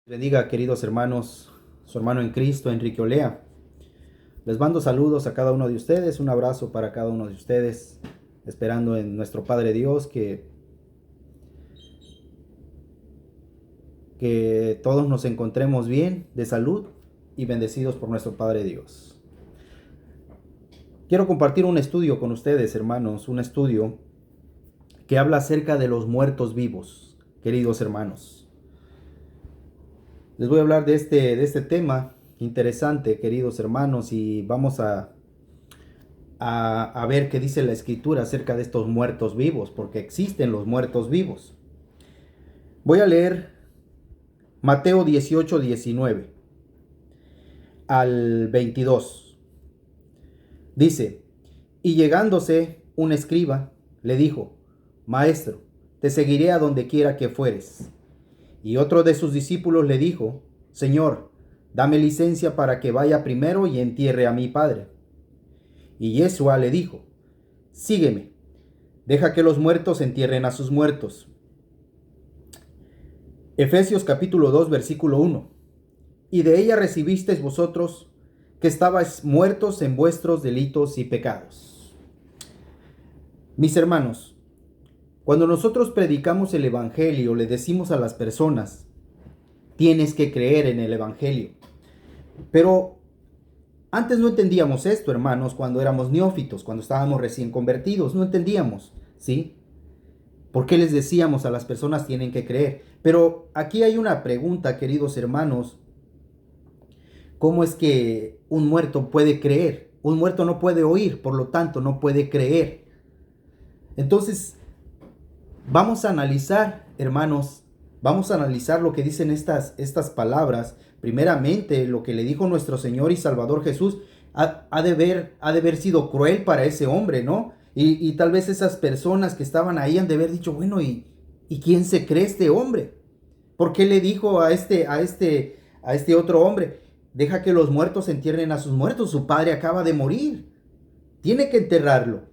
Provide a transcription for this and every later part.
Bendiga, queridos hermanos, su hermano en Cristo, Enrique Olea. Les mando saludos a cada uno de ustedes, un abrazo para cada uno de ustedes, esperando en nuestro Padre Dios que todos nos encontremos bien, de salud y bendecidos por nuestro Padre Dios. Quiero compartir un estudio con ustedes, hermanos, un estudio que habla acerca de los muertos vivos, queridos hermanos. Les voy a hablar de este tema interesante, queridos hermanos, y vamos a ver qué dice la Escritura acerca de estos muertos vivos, porque existen los muertos vivos. Voy a leer Mateo 18, 19 al 22. Dice: y llegándose un escriba, le dijo: Maestro, te seguiré a donde quiera que fueres. Y otro de sus discípulos le dijo: Señor, dame licencia para que vaya primero y entierre a mi padre. Y Yeshua le dijo: Sígueme, deja que los muertos entierren a sus muertos. Efesios capítulo 2, versículo 1. Y de ella recibisteis vosotros, que estabais muertos en vuestros delitos y pecados. Mis hermanos, cuando nosotros predicamos el Evangelio, le decimos a las personas: tienes que creer en el Evangelio. Pero antes no entendíamos esto, hermanos, cuando éramos neófitos, cuando estábamos recién convertidos, no entendíamos, ¿sí? ¿Por qué les decíamos a las personas tienen que creer? Pero aquí hay una pregunta, queridos hermanos: ¿cómo es que un muerto puede creer? Un muerto no puede oír, por lo tanto no puede creer. Entonces, vamos a analizar, hermanos, vamos a analizar lo que dicen estas palabras. Primeramente, lo que le dijo nuestro Señor y Salvador Jesús ha de haber sido cruel para ese hombre, ¿no? Y tal vez esas personas que estaban ahí han de haber dicho: bueno, ¿y quién se cree este hombre? ¿Por qué le dijo a este otro hombre: deja que los muertos entierren a sus muertos? Su padre acaba de morir, tiene que enterrarlo.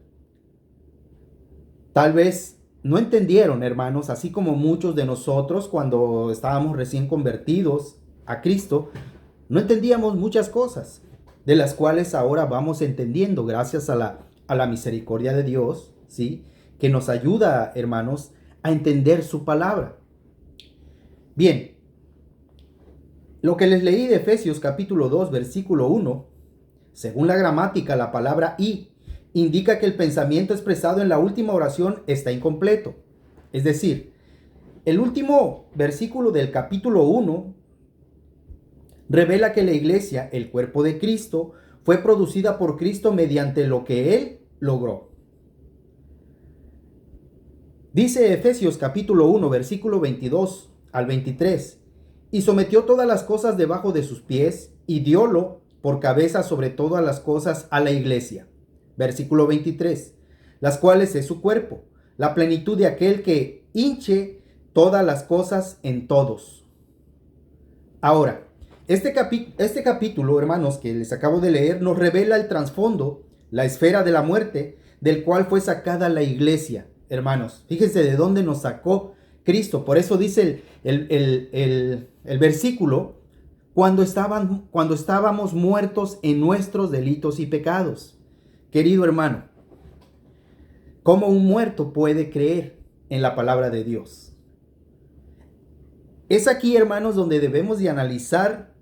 Tal vez no entendieron, hermanos, así como muchos de nosotros cuando estábamos recién convertidos a Cristo, no entendíamos muchas cosas, de las cuales ahora vamos entendiendo gracias a la misericordia de Dios, ¿sí? Que nos ayuda, hermanos, a entender su palabra. Bien, lo que les leí de Efesios capítulo 2, versículo 1, según la gramática, la palabra y indica que el pensamiento expresado en la última oración está incompleto. Es decir, el último versículo del capítulo 1 revela que la iglesia, el cuerpo de Cristo, fue producida por Cristo mediante lo que Él logró. Dice Efesios capítulo 1, versículo 22 al 23, y sometió todas las cosas debajo de sus pies, y diólo por cabeza sobre todas las cosas a la iglesia. Versículo 23, las cuales es su cuerpo, la plenitud de aquel que hinche todas las cosas en todos. Ahora, este capítulo, hermanos, que les acabo de leer, nos revela el trasfondo, la esfera de la muerte, del cual fue sacada la iglesia, hermanos. Fíjense de dónde nos sacó Cristo. Por eso dice el versículo: cuando estábamos muertos en nuestros delitos y pecados. Querido hermano, ¿cómo un muerto puede creer en la palabra de Dios? Es aquí, hermanos, donde debemos de analizar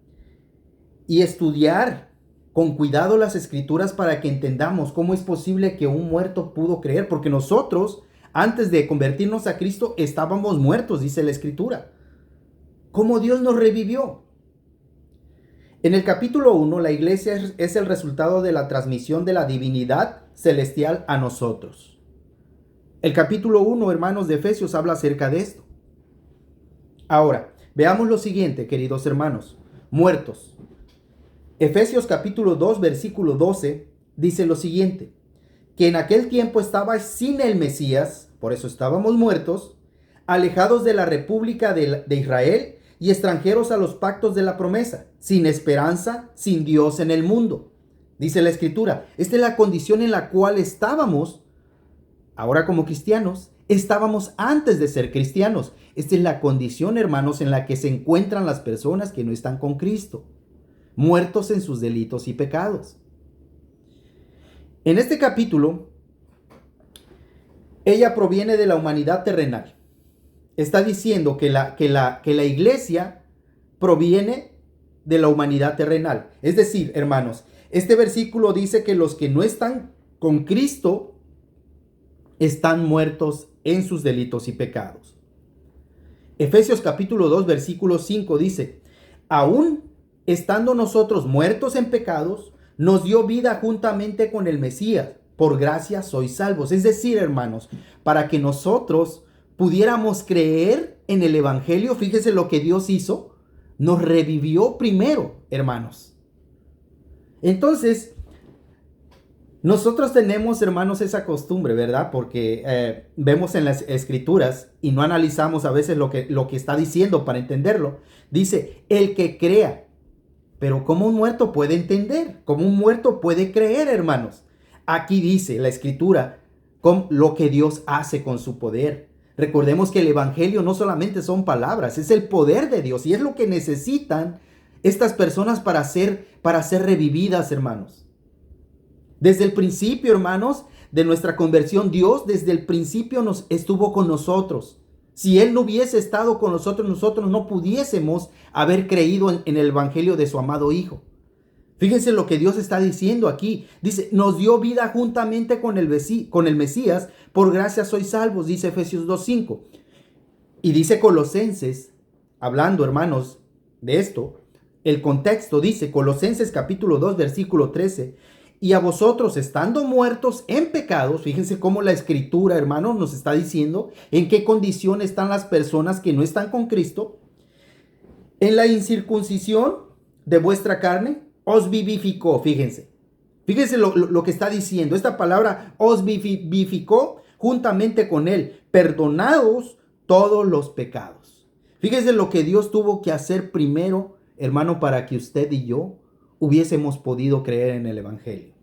y estudiar con cuidado las escrituras para que entendamos cómo es posible que un muerto pudo creer, porque nosotros, antes de convertirnos a Cristo, estábamos muertos, dice la escritura. ¿Cómo Dios nos revivió? En el capítulo 1, la iglesia es el resultado de la transmisión de la divinidad celestial a nosotros. El capítulo 1, hermanos, de Efesios habla acerca de esto. Ahora, veamos lo siguiente, queridos hermanos. Muertos. Efesios capítulo 2, versículo 12, dice lo siguiente: que en aquel tiempo estabais sin el Mesías, por eso estábamos muertos, alejados de la república de Israel y extranjeros a los pactos de la promesa, sin esperanza, sin Dios en el mundo. Dice la escritura, esta es la condición en la cual estábamos ahora como cristianos estábamos antes de ser cristianos. Esta es la condición, hermanos, en la que se encuentran las personas que no están con Cristo, muertos en sus delitos y pecados. En este capítulo, ella proviene de la humanidad terrenal. Está diciendo que la iglesia proviene de la humanidad terrenal. Es decir, hermanos, este versículo dice que los que no están con Cristo están muertos en sus delitos y pecados. Efesios capítulo 2, versículo 5 dice, aún estando nosotros muertos en pecados, nos dio vida juntamente con el Mesías. Por gracia sois salvos. Es decir, hermanos, para que nosotros pudiéramos creer en el Evangelio, fíjese lo que Dios hizo, nos revivió primero, hermanos. Entonces, nosotros tenemos, hermanos, esa costumbre, ¿verdad? Porque vemos en las Escrituras y no analizamos a veces lo que está diciendo para entenderlo. Dice, el que crea. Pero ¿cómo un muerto puede entender? ¿Cómo un muerto puede creer, hermanos? Aquí dice la Escritura con lo que Dios hace con su poder. Recordemos que el Evangelio no solamente son palabras, es el poder de Dios y es lo que necesitan estas personas para ser revividas, hermanos. Desde el principio, hermanos, de nuestra conversión, Dios desde el principio estuvo con nosotros. Si Él no hubiese estado con nosotros, nosotros no pudiésemos haber creído en el Evangelio de su amado Hijo. Fíjense lo que Dios está diciendo aquí. Dice, nos dio vida juntamente con el Mesías. Por gracia sois salvos, dice Efesios 2:5. Y dice Colosenses, hablando, hermanos, de esto, el contexto dice, Colosenses capítulo 2, versículo 13. Y a vosotros, estando muertos en pecados, fíjense cómo la Escritura, hermanos, nos está diciendo en qué condición están las personas que no están con Cristo. En la incircuncisión de vuestra carne, os vivificó, fíjense. Fíjense lo que está diciendo. Esta palabra os vivificó juntamente con Él, perdonados todos los pecados. Fíjense lo que Dios tuvo que hacer primero, hermano, para que usted y yo hubiésemos podido creer en el Evangelio.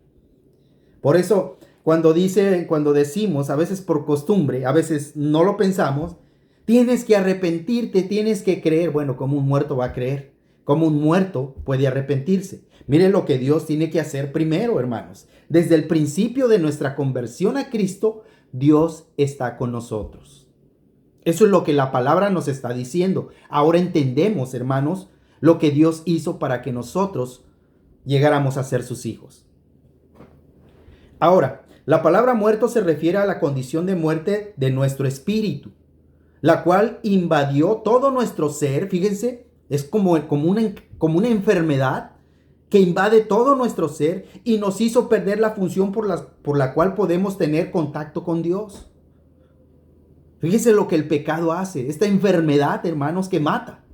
Por eso, cuando decimos, a veces por costumbre, a veces no lo pensamos, tienes que arrepentirte, tienes que creer. Bueno, ¿cómo un muerto va a creer? ¿Cómo un muerto puede arrepentirse? Miren lo que Dios tiene que hacer primero, hermanos. Desde el principio de nuestra conversión a Cristo, Dios está con nosotros. Eso es lo que la palabra nos está diciendo. Ahora entendemos, hermanos, lo que Dios hizo para que nosotros llegáramos a ser sus hijos. Ahora, la palabra muerto se refiere a la condición de muerte de nuestro espíritu, la cual invadió todo nuestro ser. Fíjense, es como una enfermedad que invade todo nuestro ser y nos hizo perder la función por la cual podemos tener contacto con Dios. Fíjense lo que el pecado hace, esta enfermedad, hermanos, que mata.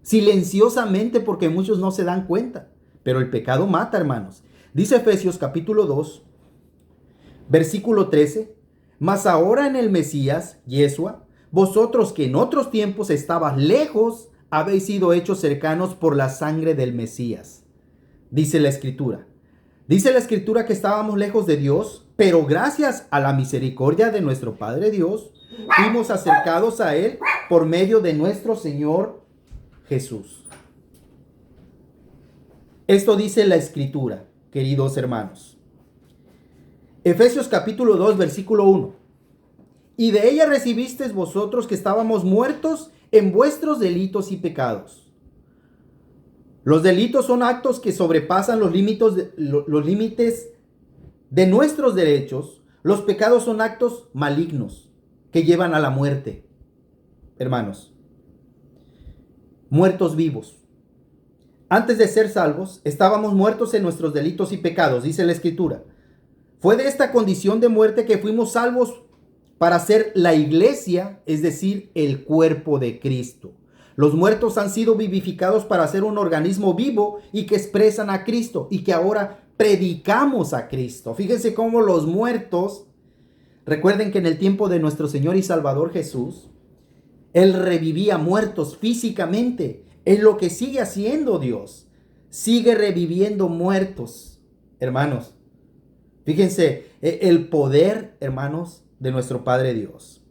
Silenciosamente, porque muchos no se dan cuenta, pero el pecado mata, hermanos. Dice Efesios capítulo 2, versículo 13, mas ahora en el Mesías, Yeshua, vosotros que en otros tiempos estabas lejos, habéis sido hechos cercanos por la sangre del Mesías. Dice la Escritura. Dice la Escritura que estábamos lejos de Dios, pero gracias a la misericordia de nuestro Padre Dios, fuimos acercados a Él por medio de nuestro Señor Jesús. Esto dice la Escritura, queridos hermanos. Efesios capítulo 2, versículo 1. Y de ella recibisteis vosotros que estábamos muertos en vuestros delitos y pecados. Los delitos son actos que sobrepasan los límites de nuestros derechos. Los pecados son actos malignos que llevan a la muerte. Hermanos, muertos vivos. Antes de ser salvos, estábamos muertos en nuestros delitos y pecados, dice la Escritura. Fue de esta condición de muerte que fuimos salvos para ser la iglesia, es decir, el cuerpo de Cristo. Los muertos han sido vivificados para ser un organismo vivo y que expresan a Cristo y que ahora predicamos a Cristo. Fíjense cómo los muertos, recuerden que en el tiempo de nuestro Señor y Salvador Jesús, Él revivía muertos físicamente. Es lo que sigue haciendo Dios. Sigue reviviendo muertos, hermanos. Fíjense el poder, hermanos, de nuestro Padre Dios.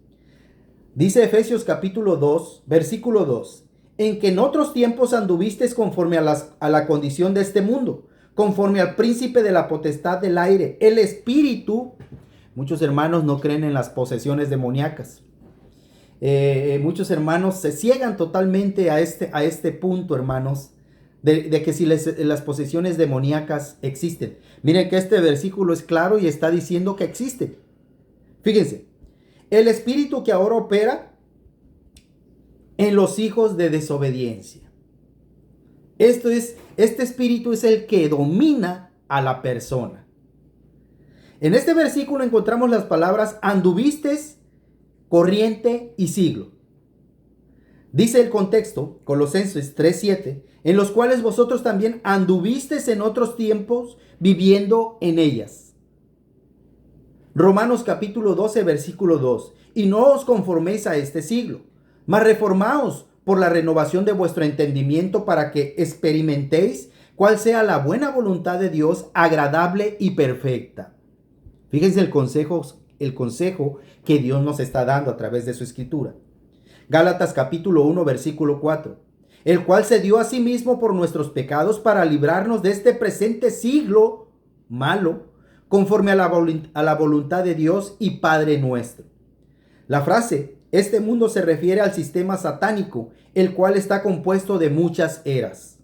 Dice Efesios capítulo 2, versículo 2, en que en otros tiempos anduvisteis conforme a la condición de este mundo, conforme al príncipe de la potestad del aire, el espíritu. Muchos hermanos no creen en las posesiones demoníacas. Muchos hermanos se ciegan totalmente a este punto, hermanos, de que si las posesiones demoníacas existen. Miren que este versículo es claro y está diciendo que existen. Fíjense, el espíritu que ahora opera en los hijos de desobediencia. Este espíritu es el que domina a la persona. En este versículo encontramos las palabras anduvistes, corriente y siglo. Dice el contexto, Colosenses 3:7, en los cuales vosotros también anduvisteis en otros tiempos viviendo en ellas. Romanos capítulo 12, versículo 2, y no os conforméis a este siglo, mas reformaos por la renovación de vuestro entendimiento para que experimentéis cuál sea la buena voluntad de Dios, agradable y perfecta. Fíjense el consejo que Dios nos está dando a través de su escritura. Gálatas capítulo 1, versículo 4, el cual se dio a sí mismo por nuestros pecados para librarnos de este presente siglo malo, conforme a la voluntad de Dios y Padre nuestro. La frase, este mundo, se refiere al sistema satánico, el cual está compuesto de muchas eras.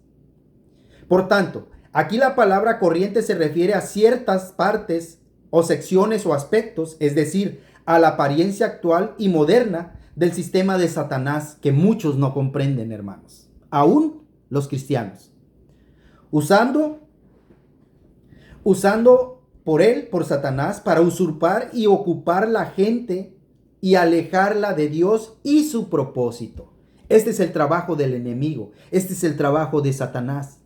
Por tanto, aquí la palabra corriente se refiere a ciertas partes o secciones o aspectos, es decir, a la apariencia actual y moderna del sistema de Satanás que muchos no comprenden, hermanos, aún los cristianos, usando por Satanás para usurpar y ocupar la gente y alejarla de Dios y su propósito. Este es el trabajo del enemigo, este es el trabajo de Satanás.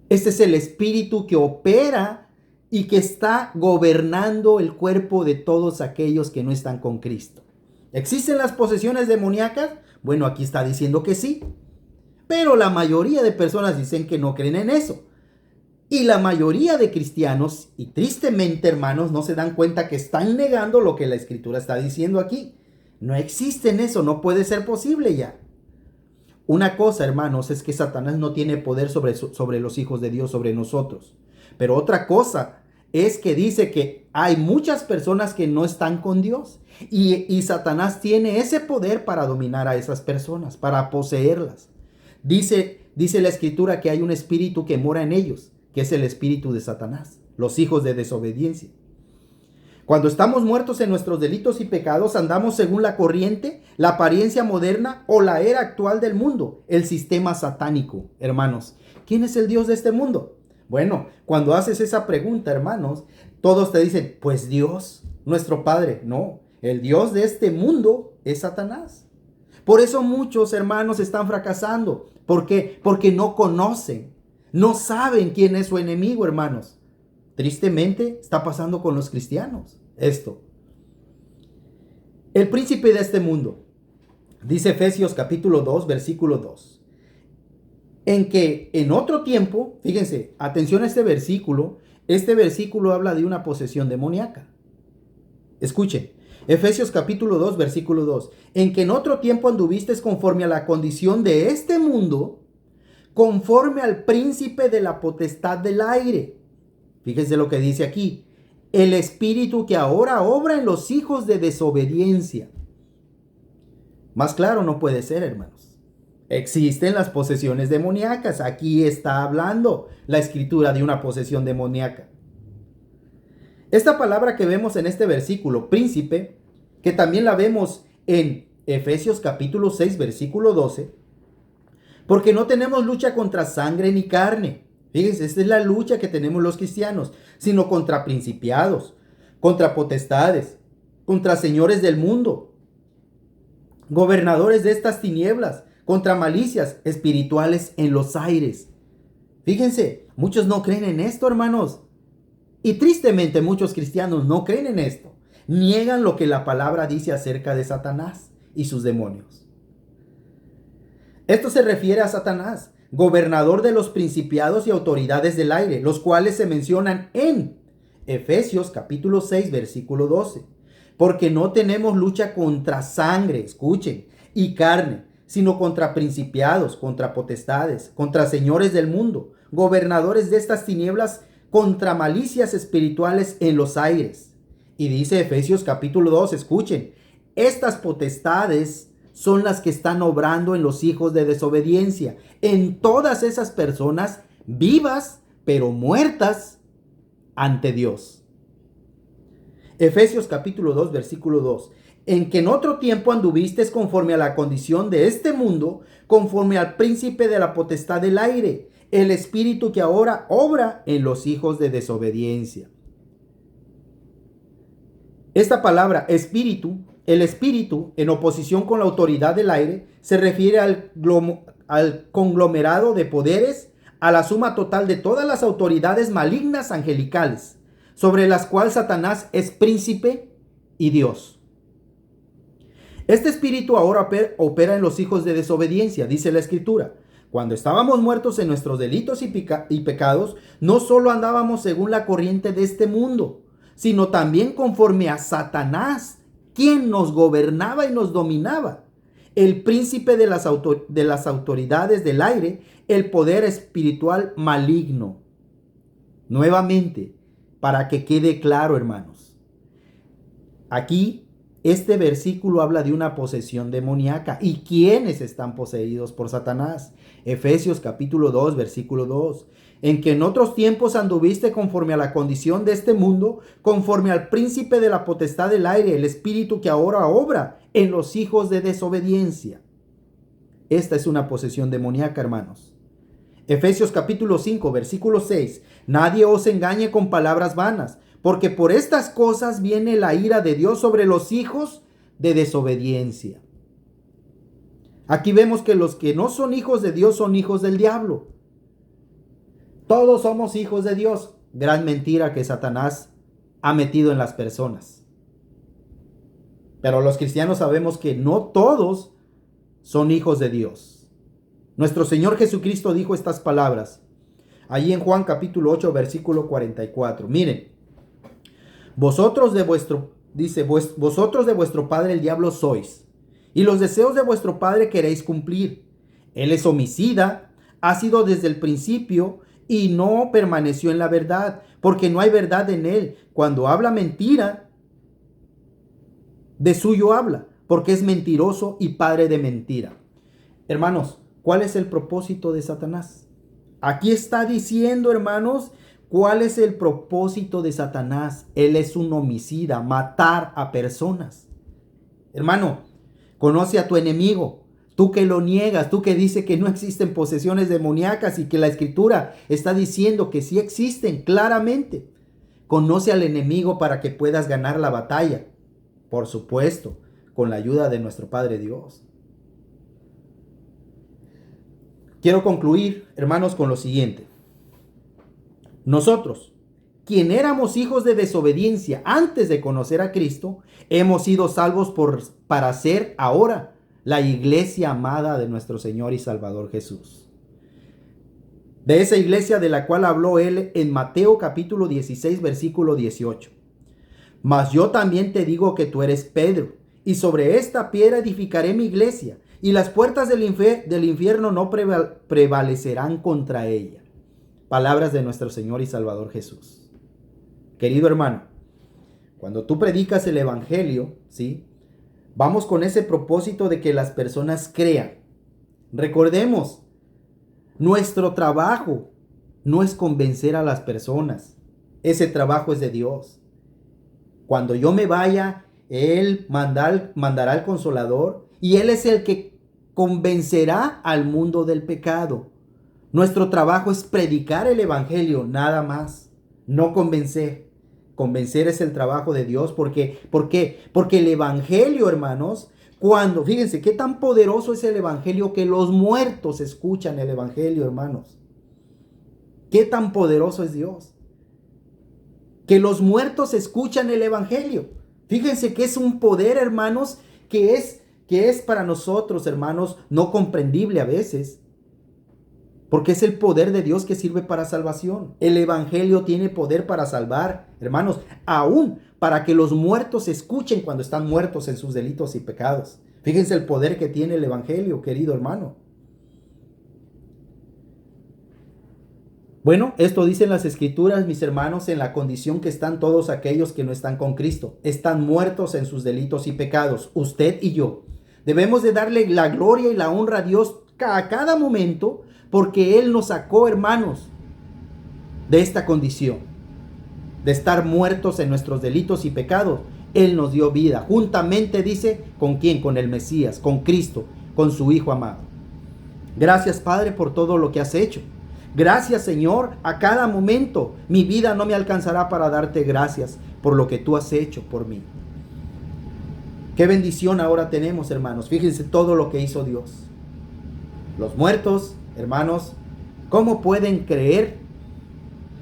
Este es el espíritu que opera y que está gobernando el cuerpo de todos aquellos que no están con Cristo. ¿Existen las posesiones demoníacas? Bueno, aquí está diciendo que sí. Pero la mayoría de personas dicen que no creen en eso. Y la mayoría de cristianos, y tristemente, hermanos, no se dan cuenta que están negando lo que la Escritura está diciendo aquí. No existe en eso, no puede ser posible ya. Una cosa, hermanos, es que Satanás no tiene poder sobre los hijos de Dios, sobre nosotros. Pero otra cosa es que dice que hay muchas personas que no están con Dios. Y Satanás tiene ese poder para dominar a esas personas, para poseerlas. Dice la Escritura que hay un espíritu que mora en ellos, que es el espíritu de Satanás, los hijos de desobediencia. Cuando estamos muertos en nuestros delitos y pecados, andamos según la corriente, la apariencia moderna o la era actual del mundo, el sistema satánico. Hermanos, ¿quién es el Dios de este mundo? Bueno, cuando haces esa pregunta, hermanos, todos te dicen, pues Dios, nuestro Padre. No, el Dios de este mundo es Satanás. Por eso muchos hermanos están fracasando. ¿Por qué? Porque no conocen, no saben quién es su enemigo, hermanos. Tristemente está pasando con los cristianos esto. El príncipe de este mundo, dice Efesios capítulo 2, versículo 2. En que en otro tiempo, fíjense, atención a este versículo habla de una posesión demoníaca. Escuchen, Efesios capítulo 2, versículo 2. En que en otro tiempo anduvisteis conforme a la condición de este mundo, conforme al príncipe de la potestad del aire. Fíjense lo que dice aquí. El espíritu que ahora obra en los hijos de desobediencia. Más claro no puede ser, hermanos. Existen las posesiones demoníacas. Aquí está hablando la Escritura de una posesión demoníaca. Esta palabra que vemos en este versículo, príncipe, que también la vemos en Efesios capítulo 6, versículo 12, porque no tenemos lucha contra sangre ni carne. Fíjense, esta es la lucha que tenemos los cristianos, sino contra principados, contra potestades, contra señores del mundo, gobernadores de estas tinieblas, contra malicias espirituales en los aires. Fíjense, muchos no creen en esto, hermanos. Y tristemente muchos cristianos no creen en esto. Niegan lo que la palabra dice acerca de Satanás y sus demonios. Esto se refiere a Satanás, gobernador de los principados y autoridades del aire, los cuales se mencionan en Efesios capítulo 6, versículo 12. porque no tenemos lucha contra sangre, escuchen, y carne, sino contra principados, contra potestades, contra señores del mundo, gobernadores de estas tinieblas, contra malicias espirituales en los aires. Y dice Efesios capítulo 2, escuchen, estas potestades son las que están obrando en los hijos de desobediencia, en todas esas personas vivas, pero muertas ante Dios. Efesios capítulo 2, versículo 2. En que en otro tiempo anduvisteis conforme a la condición de este mundo, conforme al príncipe de la potestad del aire, el espíritu que ahora obra en los hijos de desobediencia. Esta palabra espíritu, el espíritu, en oposición con la autoridad del aire, se refiere al conglomerado de poderes, a la suma total de todas las autoridades malignas angelicales, sobre las cuales Satanás es príncipe y Dios. Este espíritu ahora opera en los hijos de desobediencia, dice la Escritura. Cuando estábamos muertos en nuestros delitos y pecados, no solo andábamos según la corriente de este mundo, sino también conforme a Satanás, quien nos gobernaba y nos dominaba. El príncipe de las autoridades del aire, el poder espiritual maligno. Nuevamente, para que quede claro, hermanos, aquí este versículo habla de una posesión demoníaca. ¿Y quiénes están poseídos por Satanás? Efesios capítulo 2, versículo 2. En que en otros tiempos anduviste conforme a la condición de este mundo, conforme al príncipe de la potestad del aire, el espíritu que ahora obra en los hijos de desobediencia. Esta es una posesión demoníaca, hermanos. Efesios capítulo 5, versículo 6. Nadie os engañe con palabras vanas, porque por estas cosas viene la ira de Dios sobre los hijos de desobediencia. Aquí vemos que los que no son hijos de Dios son hijos del diablo. Todos somos hijos de Dios. Gran mentira que Satanás ha metido en las personas. Pero los cristianos sabemos que no todos son hijos de Dios. Nuestro Señor Jesucristo dijo estas palabras allí en Juan capítulo 8, versículo 44. Miren, vosotros de vuestro padre el diablo sois, y los deseos de vuestro padre queréis cumplir. Él es homicida, ha sido desde el principio y no permaneció en la verdad, porque no hay verdad en él. Cuando habla mentira, de suyo habla, porque es mentiroso y padre de mentira. Hermanos, ¿cuál es el propósito de Satanás? Aquí está diciendo, hermanos, ¿cuál es el propósito de Satanás? Él es un homicida, matar a personas. Hermano, conoce a tu enemigo. Tú que lo niegas, tú que dices que no existen posesiones demoníacas y que la Escritura está diciendo que sí existen claramente. Conoce al enemigo para que puedas ganar la batalla. Por supuesto, con la ayuda de nuestro Padre Dios. Quiero concluir, hermanos, con lo siguiente. Nosotros, quien éramos hijos de desobediencia antes de conocer a Cristo, hemos sido salvos para ser ahora la iglesia amada de nuestro Señor y Salvador Jesús. De esa iglesia de la cual habló él en Mateo capítulo 16, versículo 18. Mas yo también te digo que tú eres Pedro, y sobre esta piedra edificaré mi iglesia, y las puertas del infierno no prevalecerán contra ella. Palabras de nuestro Señor y Salvador Jesús. Querido hermano, cuando tú predicas el evangelio, ¿sí? Vamos con ese propósito de que las personas crean. Recordemos, nuestro trabajo no es convencer a las personas. Ese trabajo es de Dios. Cuando yo me vaya, Él mandará al Consolador y Él es el que convencerá al mundo del pecado. Nuestro trabajo es predicar el evangelio, nada más, no convencer. Convencer es el trabajo de Dios. ¿Por qué? Porque el evangelio, hermanos, fíjense qué tan poderoso es el evangelio que los muertos escuchan el evangelio, hermanos. Qué tan poderoso es Dios. Que los muertos escuchan el evangelio. Fíjense que es un poder, hermanos, que es para nosotros, hermanos, no comprendible a veces. Porque es el poder de Dios que sirve para salvación. El evangelio tiene poder para salvar, hermanos, aún para que los muertos escuchen cuando están muertos en sus delitos y pecados. Fíjense el poder que tiene el Evangelio, querido hermano. Bueno, esto dicen las Escrituras, mis hermanos, en la condición que están todos aquellos que no están con Cristo. Están muertos en sus delitos y pecados, usted y yo. Debemos de darle la gloria y la honra a Dios a cada momento, porque Él nos sacó, hermanos, de esta condición, de estar muertos en nuestros delitos y pecados. Él nos dio vida, juntamente, dice, ¿con quién? Con el Mesías, con Cristo, con su Hijo amado. Gracias, Padre, por todo lo que has hecho. Gracias, Señor, a cada momento. Mi vida no me alcanzará para darte gracias por lo que tú has hecho por mí. Qué bendición ahora tenemos, hermanos. Fíjense todo lo que hizo Dios. Los muertos, hermanos, ¿cómo pueden creer?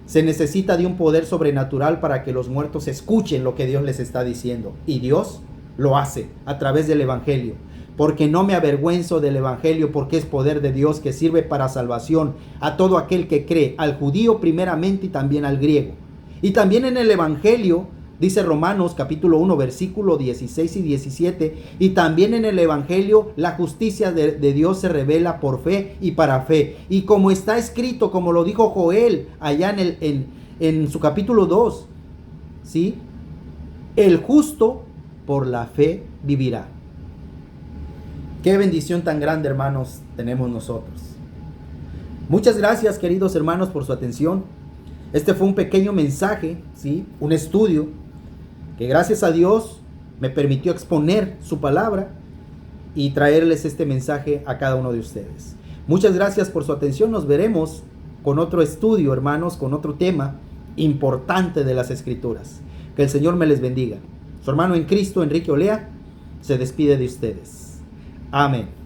Se necesita de un poder sobrenatural para que los muertos escuchen lo que Dios les está diciendo. Y Dios lo hace a través del Evangelio. Porque no me avergüenzo del Evangelio, porque es poder de Dios que sirve para salvación a todo aquel que cree, al judío primeramente y también al griego. Y también en el Evangelio, dice Romanos capítulo 1, versículo 16 y 17, y también en el Evangelio la justicia de Dios se revela por fe y para fe. Y como está escrito, como lo dijo Joel allá en su capítulo 2, ¿sí? El justo por la fe vivirá. Qué bendición tan grande, hermanos, tenemos nosotros. Muchas gracias, queridos hermanos, por su atención. Este fue un pequeño mensaje, ¿sí? Un estudio que gracias a Dios me permitió exponer su palabra y traerles este mensaje a cada uno de ustedes. Muchas gracias por su atención. Nos veremos con otro estudio, hermanos, con otro tema importante de las Escrituras. Que el Señor me les bendiga. Su hermano en Cristo, Enrique Olea, se despide de ustedes. Amén.